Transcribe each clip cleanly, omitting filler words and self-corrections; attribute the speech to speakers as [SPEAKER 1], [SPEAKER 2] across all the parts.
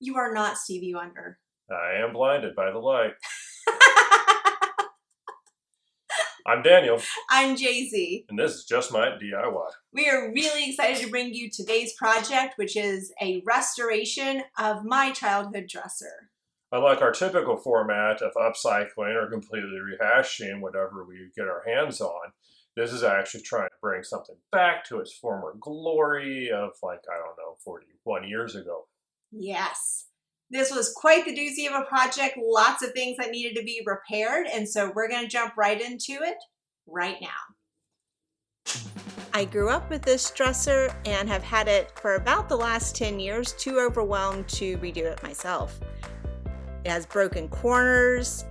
[SPEAKER 1] You are not Stevie Wonder.
[SPEAKER 2] I am blinded by the light. I'm Daniel.
[SPEAKER 1] I'm Jay-Z.
[SPEAKER 2] And this is just my DIY.
[SPEAKER 1] We are really excited to bring you today's project, which is a restoration of my childhood dresser.
[SPEAKER 2] Unlike our typical format of upcycling or completely rehashing whatever we get our hands on, this is actually trying to bring something back to its former glory of 41 years ago.
[SPEAKER 1] Yes. This was quite the doozy of a project, lots of things that needed to be repaired, and so we're going to jump right into it right now. I grew up with this dresser and have had it for about the last 10 years, too overwhelmed to redo it myself. It has broken corners,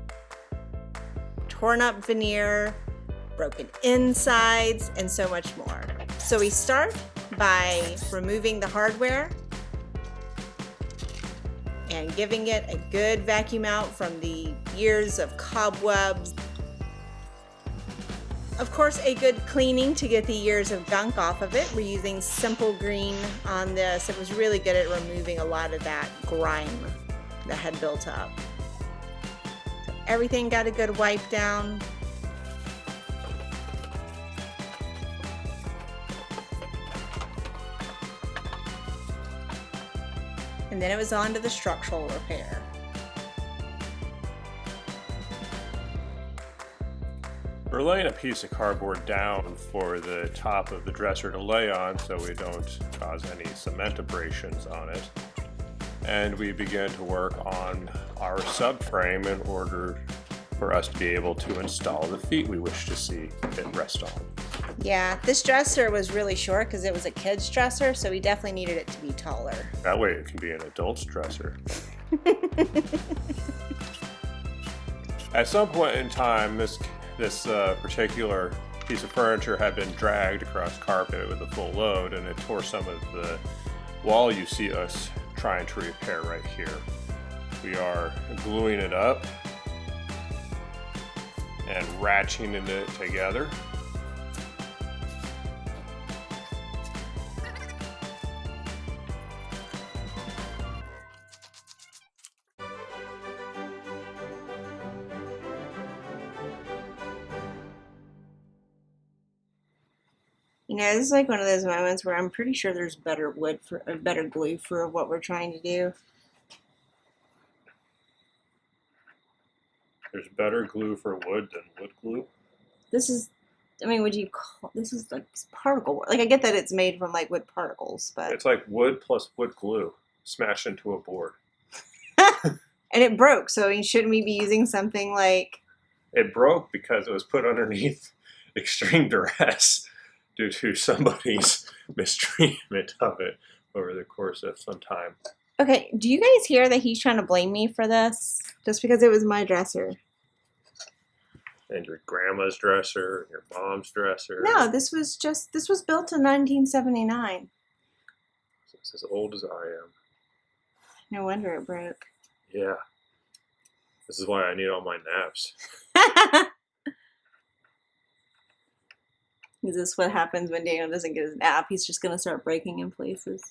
[SPEAKER 1] torn up veneer, broken insides, and so much more. So we start by removing the hardware and giving it a good vacuum out from the years of cobwebs. Of course, a good cleaning to get the years of gunk off of it. We're using Simple Green on this. It was really good at removing a lot of that grime that had built up. So everything got a good wipe down. And then it was on to the structural repair.
[SPEAKER 2] We're laying a piece of cardboard down for the top of the dresser to lay on so we don't cause any cement abrasions on it. And we began to work on our subframe in order for us to be able to install the feet we wish to see it rest on.
[SPEAKER 1] Yeah, this dresser was really short because it was a kid's dresser, so we definitely needed it to be taller.
[SPEAKER 2] That way it can be an adult's dresser. At some point in time, this particular piece of furniture had been dragged across carpet with a full load, and it tore some of the wall you see us trying to repair right here. We are gluing it up and ratcheting it together.
[SPEAKER 1] You know, this is like one of those moments where I'm pretty sure there's better glue for what we're trying to do.
[SPEAKER 2] There's better glue for wood than wood glue.
[SPEAKER 1] This is, I mean, this is like particle, like I get that it's made from like wood particles, but.
[SPEAKER 2] It's like wood plus wood glue smashed into a board.
[SPEAKER 1] And it broke, so I mean, shouldn't we be using something like?
[SPEAKER 2] It broke because it was put underneath extreme duress due to somebody's mistreatment of it over the course of some time.
[SPEAKER 1] Okay, do you guys hear that he's trying to blame me for this? Just because it was my dresser.
[SPEAKER 2] And your grandma's dresser, and your mom's dresser.
[SPEAKER 1] No, this was built in 1979.
[SPEAKER 2] It's as old as I am.
[SPEAKER 1] No wonder it broke.
[SPEAKER 2] Yeah. This is why I need all my naps.
[SPEAKER 1] Is this what happens when Daniel doesn't get his nap? He's just going to start breaking in places.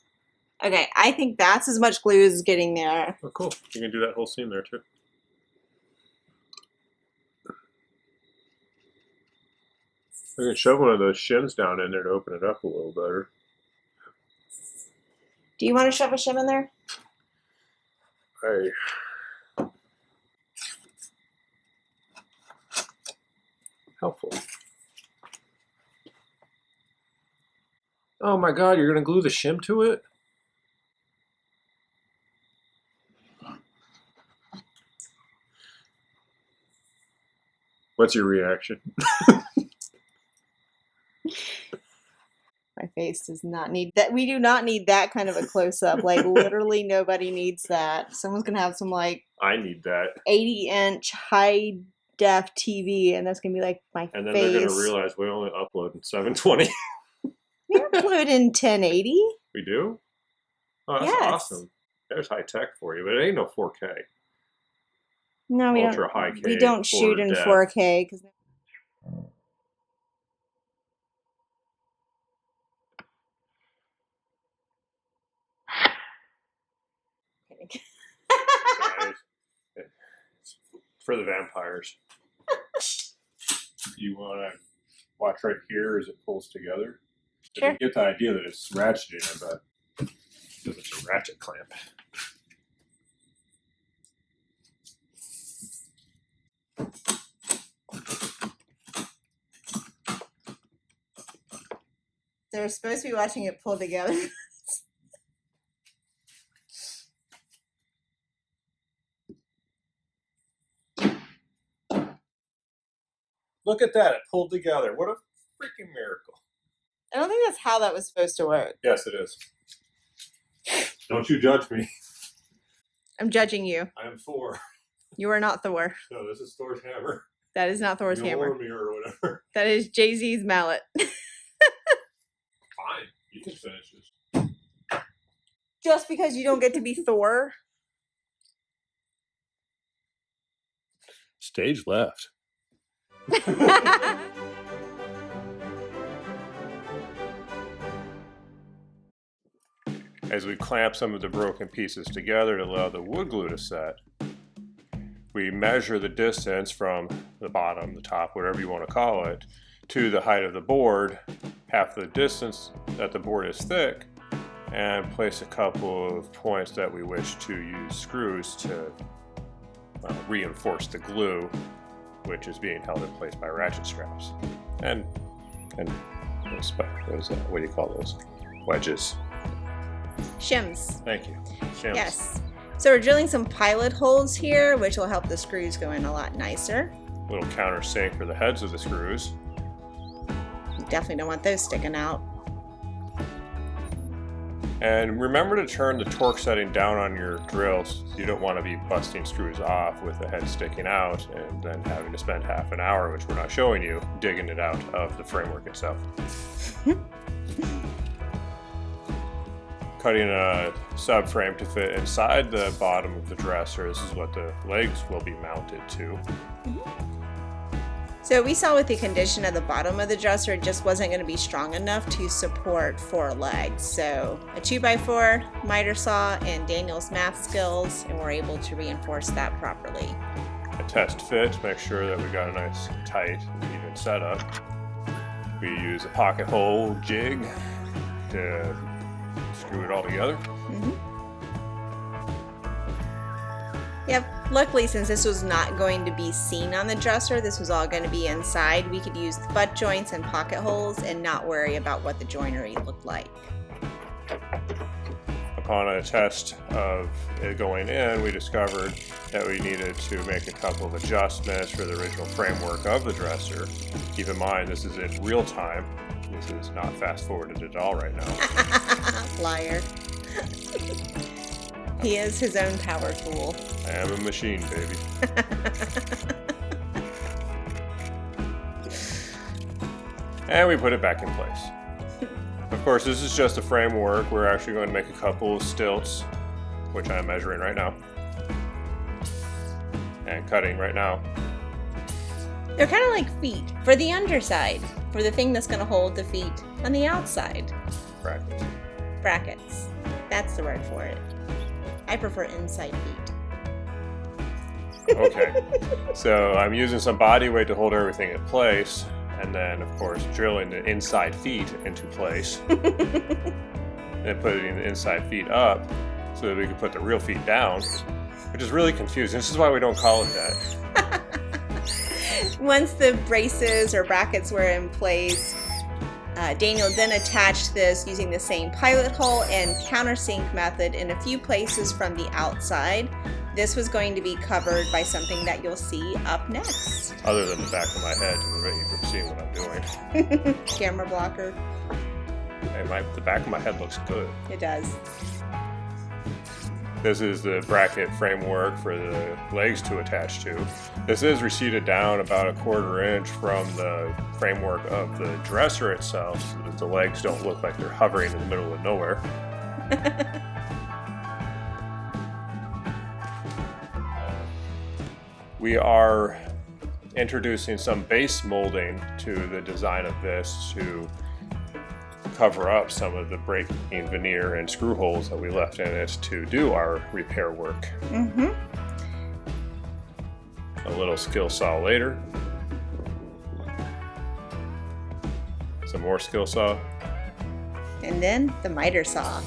[SPEAKER 1] Okay, I think that's as much glue as getting there.
[SPEAKER 2] Oh, cool. You can do that whole seam there, too. I can shove one of those shims down in there to open it up a little better.
[SPEAKER 1] Do you want to shove a shim in there?
[SPEAKER 2] Helpful. Oh my god, you're going to glue the shim to it? What's your reaction?
[SPEAKER 1] My face does not need that. We do not need that kind of a close-up. Like, literally nobody needs that. Someone's going to have some, like...
[SPEAKER 2] I need that.
[SPEAKER 1] 80-inch high-def TV, and that's going to be, like, my face.
[SPEAKER 2] And then they're going to realize we only upload in 720.
[SPEAKER 1] We upload in 1080.
[SPEAKER 2] We do? Oh, that's awesome. There's high tech for you, but it ain't no 4K.
[SPEAKER 1] No, we
[SPEAKER 2] Ultra
[SPEAKER 1] don't.
[SPEAKER 2] high K,
[SPEAKER 1] We don't shoot in 4K because. kidding.
[SPEAKER 2] Right? It's for the vampires. You want to watch right here as it pulls together.
[SPEAKER 1] Sure.
[SPEAKER 2] You get the idea that it's ratcheting, but because it's a ratchet clamp.
[SPEAKER 1] So we're supposed to be watching it pull together.
[SPEAKER 2] Look at that, it pulled together. What a freaking miracle.
[SPEAKER 1] I don't think that's how that was supposed to work.
[SPEAKER 2] Yes, it is. Don't you judge me.
[SPEAKER 1] I'm judging you.
[SPEAKER 2] I am Thor.
[SPEAKER 1] You are not Thor.
[SPEAKER 2] No, this is Thor's hammer.
[SPEAKER 1] That is not Thor's hammer.
[SPEAKER 2] Mjolnir or whatever.
[SPEAKER 1] That is Jay-Z's mallet.
[SPEAKER 2] Fine, you can finish this.
[SPEAKER 1] Just because you don't get to be Thor?
[SPEAKER 2] Stage left. As we clamp some of the broken pieces together to allow the wood glue to set, we measure the distance from the bottom, the top, whatever you want to call it, to the height of the board, half the distance that the board is thick, and place a couple of points that we wish to use screws to reinforce the glue, which is being held in place by ratchet straps. And those, what do you call those? Wedges.
[SPEAKER 1] Shims.
[SPEAKER 2] Thank you. Shims.
[SPEAKER 1] Yes. So we're drilling some pilot holes here, which will help the screws go in a lot nicer.
[SPEAKER 2] Little countersink for the heads of the screws.
[SPEAKER 1] You definitely don't want those sticking out.
[SPEAKER 2] And remember to turn the torque setting down on your drills. You don't want to be busting screws off with the head sticking out and then having to spend half an hour, which we're not showing you, digging it out of the framework itself. Cutting a subframe to fit inside the bottom of the dresser. This is what the legs will be mounted to.
[SPEAKER 1] So we saw with the condition of the bottom of the dresser, it just wasn't going to be strong enough to support 4 legs. So a 2x4, miter saw, and Daniel's math skills, and we're able to reinforce that properly.
[SPEAKER 2] A test fit, make sure that we got a nice tight even setup. We use a pocket hole jig to screw it all together.
[SPEAKER 1] Yep. Luckily, since this was not going to be seen on the dresser, this was all going to be inside, we could use the butt joints and pocket holes and not worry about what the joinery looked like.
[SPEAKER 2] Upon a test of it going in, we discovered that we needed to make a couple of adjustments for the original framework of the dresser. Keep in mind, this is in real time. This is not fast forwarded at all right now.
[SPEAKER 1] Liar. He is his own power tool.
[SPEAKER 2] I am a machine, baby. And we put it back in place. Of course, this is just a framework. We're actually going to make a couple of stilts, which I'm measuring right now. And cutting right now.
[SPEAKER 1] They're kind of like feet for the underside, for the thing that's going to hold the feet on the outside.
[SPEAKER 2] Brackets.
[SPEAKER 1] Brackets. That's the word for it. I prefer inside feet.
[SPEAKER 2] Okay, so I'm using some body weight to hold everything in place, and then, of course, drilling the inside feet into place, and putting the inside feet up so that we can put the real feet down, which is really confusing. This is why we don't call it that.
[SPEAKER 1] Once the braces or brackets were in place, Daniel then attached this using the same pilot hole and countersink method in a few places from the outside. This was going to be covered by something that you'll see up next.
[SPEAKER 2] Other than the back of my head to prevent you from seeing what I'm doing.
[SPEAKER 1] Camera blocker.
[SPEAKER 2] Hey, the back of my head looks good.
[SPEAKER 1] It does.
[SPEAKER 2] This is the bracket framework for the legs to attach to. This is receded down about 1/4 inch from the framework of the dresser itself so that the legs don't look like they're hovering in the middle of nowhere. We are introducing some base molding to the design of this to cover up some of the breaking veneer and screw holes that we left in it to do our repair work.
[SPEAKER 1] Mm-hmm.
[SPEAKER 2] A little skill saw later. Some more skill saw.
[SPEAKER 1] And then the miter saw.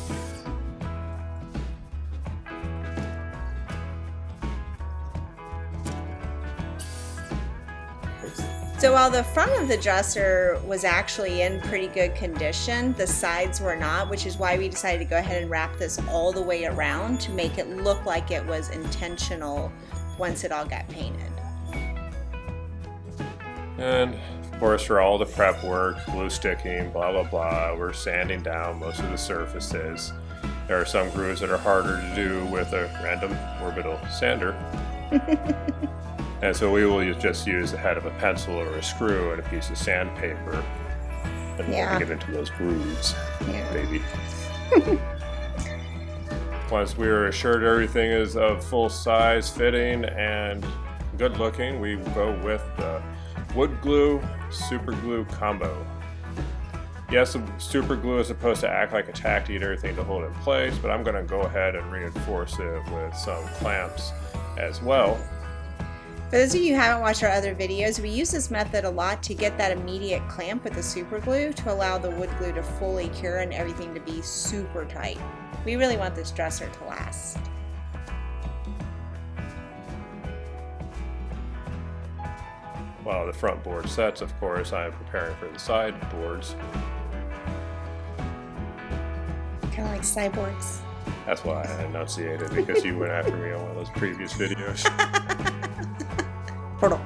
[SPEAKER 1] So while the front of the dresser was actually in pretty good condition, the sides were not, which is why we decided to go ahead and wrap this all the way around to make it look like it was intentional once it all got painted.
[SPEAKER 2] And of course, for all the prep work, glue sticking, blah blah blah, we're sanding down most of the surfaces. There are some grooves that are harder to do with a random orbital sander. And so we will just use the head of a pencil or a screw and a piece of sandpaper and we'll get into those grooves, baby. Once we're assured everything is of full size, fitting, and good looking, we go with the wood glue super glue combo. Yes, the super glue is supposed to act like a tack to get everything to hold in place, but I'm going to go ahead and reinforce it with some clamps as well.
[SPEAKER 1] For those of you who haven't watched our other videos, we use this method a lot to get that immediate clamp with the super glue to allow the wood glue to fully cure and everything to be super tight. We really want this dresser to last.
[SPEAKER 2] While the front board sets, of course, I am preparing for the side boards.
[SPEAKER 1] Kind of like cyborgs.
[SPEAKER 2] That's why I enunciated, because you went after me on one of those previous videos.
[SPEAKER 1] Portal.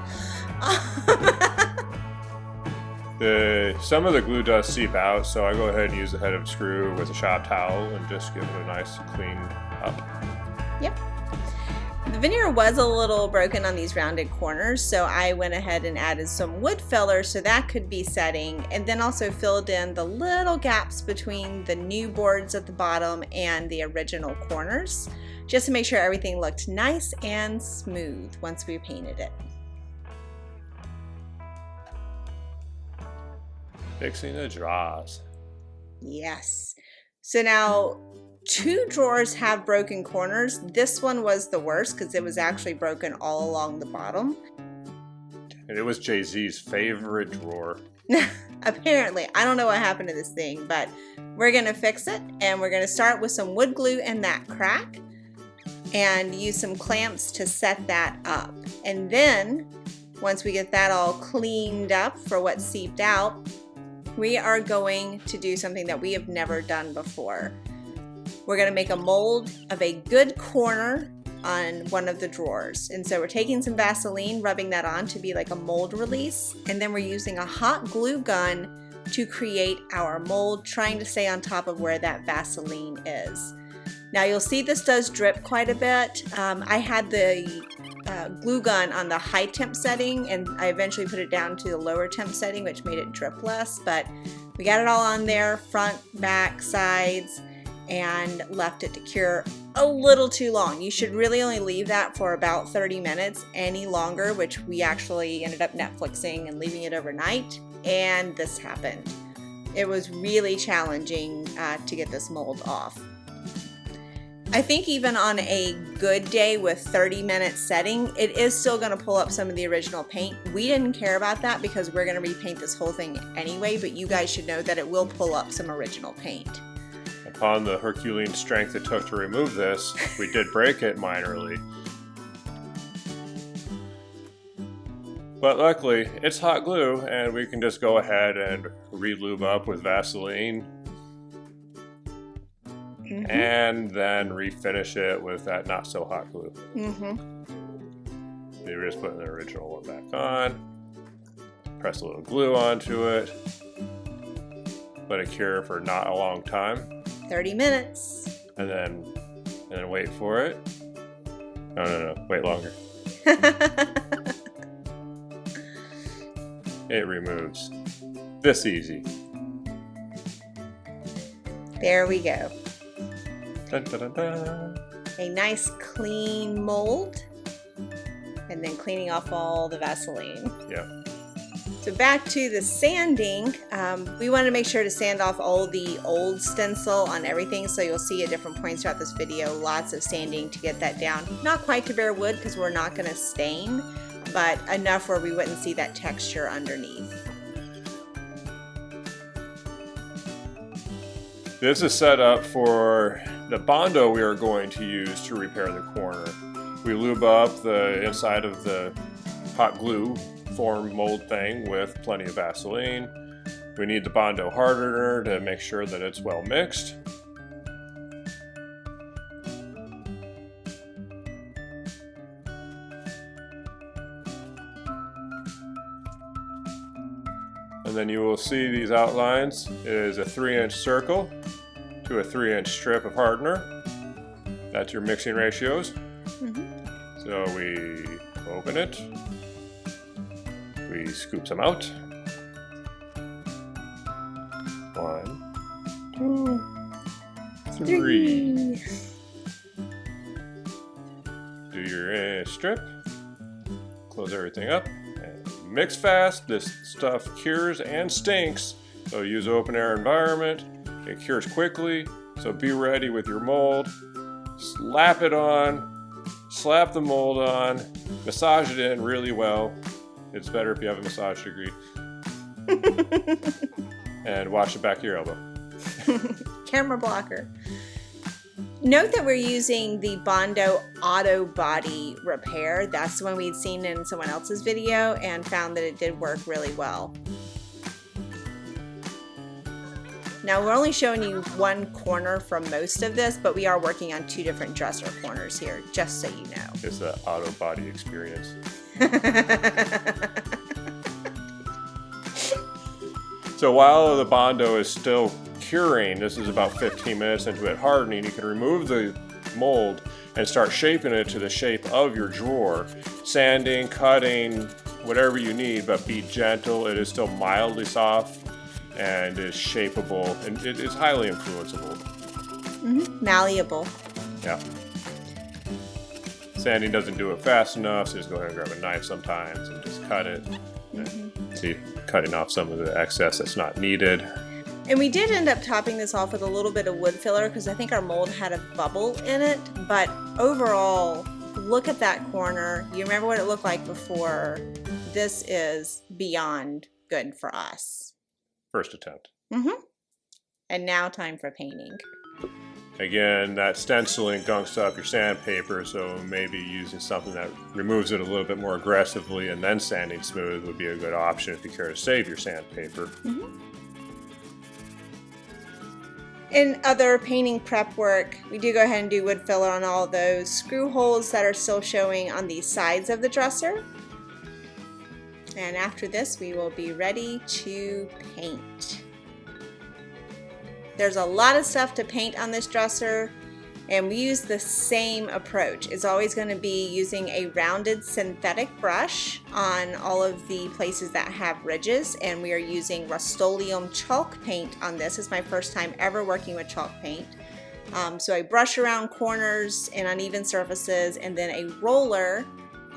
[SPEAKER 2] Some of the glue does seep out, so I go ahead and use the head of screw with a shop towel and just give it a nice clean up.
[SPEAKER 1] Yep. The veneer was a little broken on these rounded corners, so I went ahead and added some wood filler so that could be setting, and then also filled in the little gaps between the new boards at the bottom and the original corners, just to make sure everything looked nice and smooth once we painted it.
[SPEAKER 2] Fixing the drawers.
[SPEAKER 1] Yes. So now 2 drawers have broken corners. This one was the worst because it was actually broken all along the bottom.
[SPEAKER 2] And it was Jay-Z's favorite drawer.
[SPEAKER 1] Apparently. I don't know what happened to this thing, but we're going to fix it. And we're going to start with some wood glue in that crack and use some clamps to set that up. And then once we get that all cleaned up for what seeped out, we are going to do something that we have never done before. We're going to make a mold of a good corner on one of the drawers. And so we're taking some Vaseline, rubbing that on to be like a mold release. And then we're using a hot glue gun to create our mold, trying to stay on top of where that Vaseline is. Now you'll see this does drip quite a bit. I had the glue gun on the high temp setting, and I eventually put it down to the lower temp setting, which made it drip less, but we got it all on there, front, back, sides, and left it to cure a little too long. You should really only leave that for about 30 minutes. Any longer, which we actually ended up Netflixing and leaving it overnight, and this happened. It was really challenging to get this mold off. I think even on a good day with 30 minutes setting, it is still going to pull up some of the original paint. We didn't care about that because we're going to repaint this whole thing anyway, but you guys should know that it will pull up some original paint.
[SPEAKER 2] Upon the Herculean strength it took to remove this, we did break it minorly. But luckily, it's hot glue, and we can just go ahead and re-lube up with Vaseline. Mm-hmm. And then refinish it with that not so hot glue.
[SPEAKER 1] Mm-hmm.
[SPEAKER 2] You're just putting the original one back on. Press a little glue onto it. Let it cure for not a long time.
[SPEAKER 1] 30 minutes.
[SPEAKER 2] And then wait for it. No. Wait longer. It removes. This easy.
[SPEAKER 1] There we go.
[SPEAKER 2] Dun, dun, dun, dun.
[SPEAKER 1] A nice clean mold, and then cleaning off all the Vaseline.
[SPEAKER 2] Yeah.
[SPEAKER 1] So back to the sanding, we want to make sure to sand off all the old stencil on everything, so you'll see at different points throughout this video lots of sanding to get that down. Not quite to bare wood because we're not going to stain, but enough where we wouldn't see that texture underneath.
[SPEAKER 2] This is set up for the Bondo we are going to use to repair the corner. We lube up the inside of the hot glue form mold thing with plenty of Vaseline. We need the Bondo hardener to make sure that it's well mixed. And then you will see these outlines. It is a 3-inch circle to a 3-inch strip of hardener. That's your mixing ratios. So we open it. We scoop some out. 1, 2, 3. Do your strip. Close everything up. And mix fast. This stuff cures and stinks. So use open air environment. It cures quickly. So be ready with your mold. Slap it on. Slap the mold on. Massage it in really well. It's better if you have a massage degree. And wash the back of your elbow.
[SPEAKER 1] Camera blocker. Note that we're using the Bondo Auto Body Repair. That's the one we'd seen in someone else's video and found that it did work really well. Now we're only showing you one corner from most of this, but we are working on 2 different dresser corners here, just so you know.
[SPEAKER 2] It's the auto body experience. So while the Bondo is still curing, this is about 15 minutes into it hardening, you can remove the mold and start shaping it to the shape of your drawer. Sanding, cutting, whatever you need, but be gentle. It is still mildly soft and is shapeable, and it is highly influenceable.
[SPEAKER 1] Malleable.
[SPEAKER 2] Yeah. Sanding doesn't do it fast enough, so just go ahead and grab a knife sometimes and just cut it. See, cutting off some of the excess that's not needed.
[SPEAKER 1] And we did end up topping this off with a little bit of wood filler because I think our mold had a bubble in it. But overall, look at that corner. You remember what it looked like before. This is beyond good for us.
[SPEAKER 2] First attempt.
[SPEAKER 1] And now time for painting.
[SPEAKER 2] Again, that stenciling gunks up your sandpaper, so maybe using something that removes it a little bit more aggressively and then sanding smooth would be a good option if you care to save your sandpaper.
[SPEAKER 1] In other painting prep work, we do go ahead and do wood filler on all those screw holes that are still showing on the sides of the dresser. And after this, we will be ready to paint. There's a lot of stuff to paint on this dresser, and we use the same approach. It's always going to be using a rounded synthetic brush on all of the places that have ridges, and we are using Rust-Oleum chalk paint on this. It's my first time ever working with chalk paint. So I brush around corners and uneven surfaces, and then a roller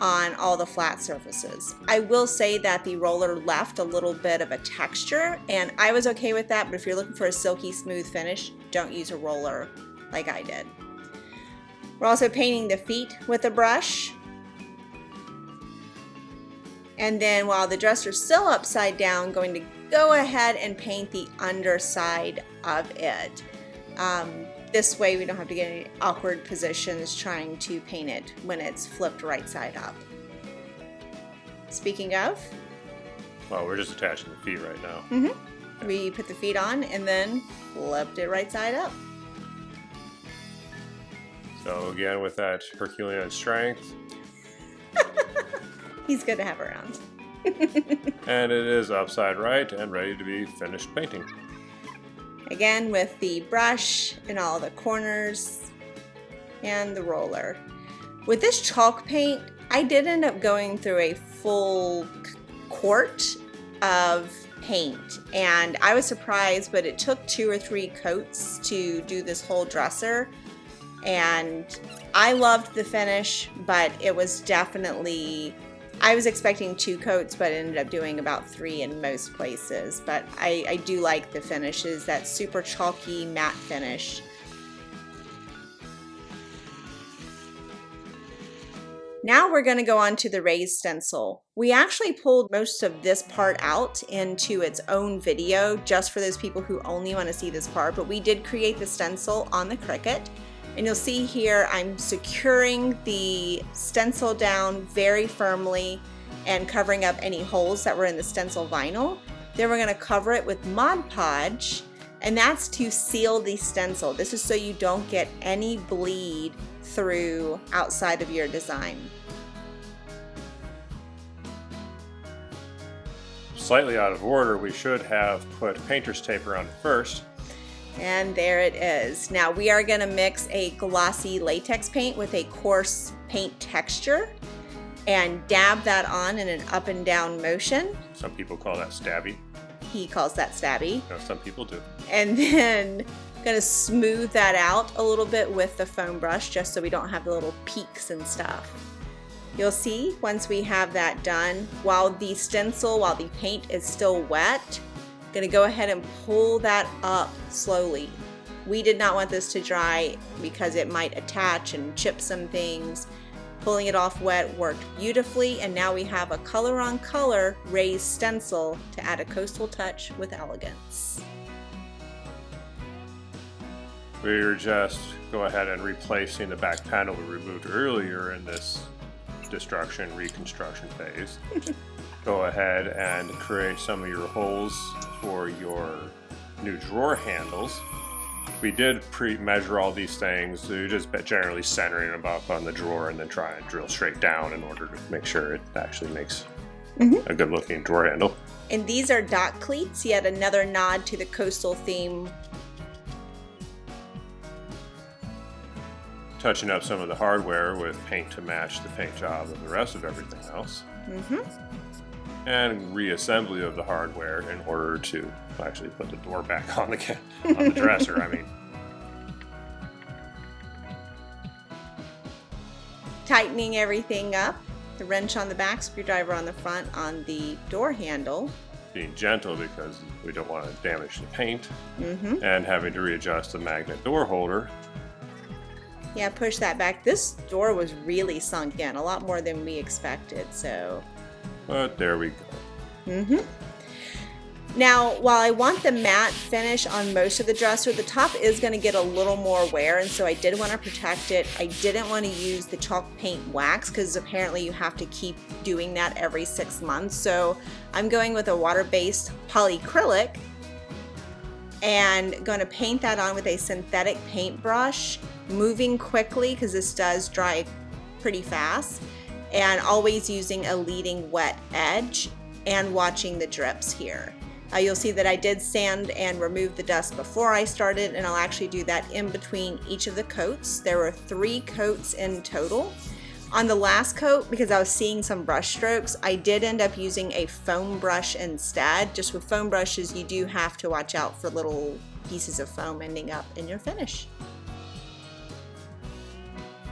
[SPEAKER 1] on all the flat surfaces. I will say that the roller left a little bit of a texture, and I was okay with that, but if you're looking for a silky smooth finish, don't use a roller like I did. We're also painting the feet with a brush. And then while the dresser's still upside down, going to go ahead and paint the underside of it. This way we don't have to get any awkward positions trying to paint it when it's flipped right side up. Speaking of,
[SPEAKER 2] Well, we're just attaching the feet right now.
[SPEAKER 1] we put the feet on and then flipped it right side up.
[SPEAKER 2] So again, with that Herculean strength.
[SPEAKER 1] He's good to have around.
[SPEAKER 2] And it is upside right and ready to be finished painting.
[SPEAKER 1] Again with the brush and all the corners and the roller. With this chalk paint, I did end up going through a full quart of paint, and I was surprised, but it took 2 or 3 coats to do this whole dresser, and I loved the finish, but it was definitely I was expecting 2 coats, but ended up doing about 3 in most places. But I do like the finishes, that super chalky matte finish. Now we're going to go on to the raised stencil. We actually pulled most of this part out into its own video just for those people who only want to see this part, but we did create the stencil on the Cricut. And you'll see here I'm securing the stencil down very firmly and covering up any holes that were in the stencil vinyl. Then we're going to cover it with Mod Podge, and that's to seal the stencil. This is so you don't get any bleed through outside of your design.
[SPEAKER 2] Slightly out of order, we should have put painter's tape around it first.
[SPEAKER 1] And there it is. Now we are going to mix a glossy latex paint with a coarse paint texture and dab that on in an up and down motion.
[SPEAKER 2] Some people call that stabby.
[SPEAKER 1] He calls that stabby.
[SPEAKER 2] No, some people do.
[SPEAKER 1] And then going to smooth that out a little bit with the foam brush just so we don't have the little peaks and stuff. You'll see once we have that done, while the paint is still wet, I'm going to go ahead and pull that up slowly. We did not want this to dry because it might attach and chip some things. Pulling it off wet worked beautifully, and now we have a color on color raised stencil to add a coastal touch with elegance.
[SPEAKER 2] We were just go ahead and replacing the back panel we removed earlier in this reconstruction phase. Go ahead and create some of your holes for your new drawer handles. We did pre-measure all these things, so you're just generally centering them up on the drawer and then try and drill straight down in order to make sure it actually makes a good looking drawer handle.
[SPEAKER 1] And these are dot cleats, yet another nod to the coastal theme.
[SPEAKER 2] Touching up some of the hardware with paint to match the paint job of the rest of everything else. And reassembly of the hardware in order to actually put the door back on the dresser. I mean,
[SPEAKER 1] tightening everything up, the wrench on the back, screwdriver on the front on the door handle.
[SPEAKER 2] Being gentle because we don't want to damage the paint. And having to readjust the magnet door holder.
[SPEAKER 1] Yeah, push that back. This door was really sunk in, a lot more than we expected, so.
[SPEAKER 2] But there we go.
[SPEAKER 1] Now, while I want the matte finish on most of the dresser, the top is going to get a little more wear, and so I did want to protect it. I didn't want to use the chalk paint wax because apparently you have to keep doing that every 6 months. So I'm going with a water-based polyacrylic and going to paint that on with a synthetic paintbrush, moving quickly because this does dry pretty fast, and always using a leading wet edge and watching the drips here. You'll see that I did sand and remove the dust before I started, and I'll actually do that in between each of the coats. There were 3 coats in total. On the last coat, because I was seeing some brush strokes, I did end up using a foam brush instead. Just with foam brushes, you do have to watch out for little pieces of foam ending up in your finish.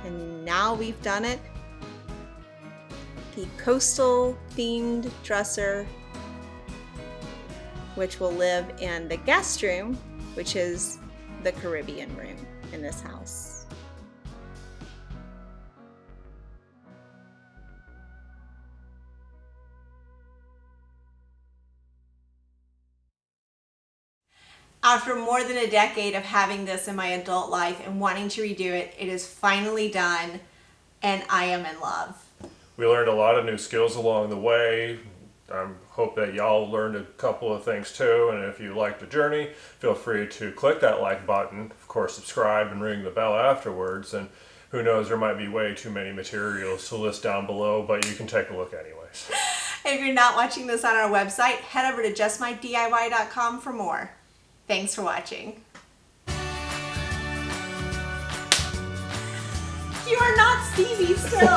[SPEAKER 1] And now we've done it. The coastal themed dresser, which will live in the guest room, which is the Caribbean room in this house. After more than a decade of having this in my adult life and wanting to redo it, it is finally done, and I am in love.
[SPEAKER 2] We learned a lot of new skills along the way. I hope that y'all learned a couple of things too, and if you liked the journey, feel free to click that like button, of course subscribe and ring the bell afterwards, and who knows, there might be way too many materials to list down below, but you can take a look anyways.
[SPEAKER 1] If you're not watching this on our website, head over to justmydiy.com for more. Thanks for watching. You are not Stevie still.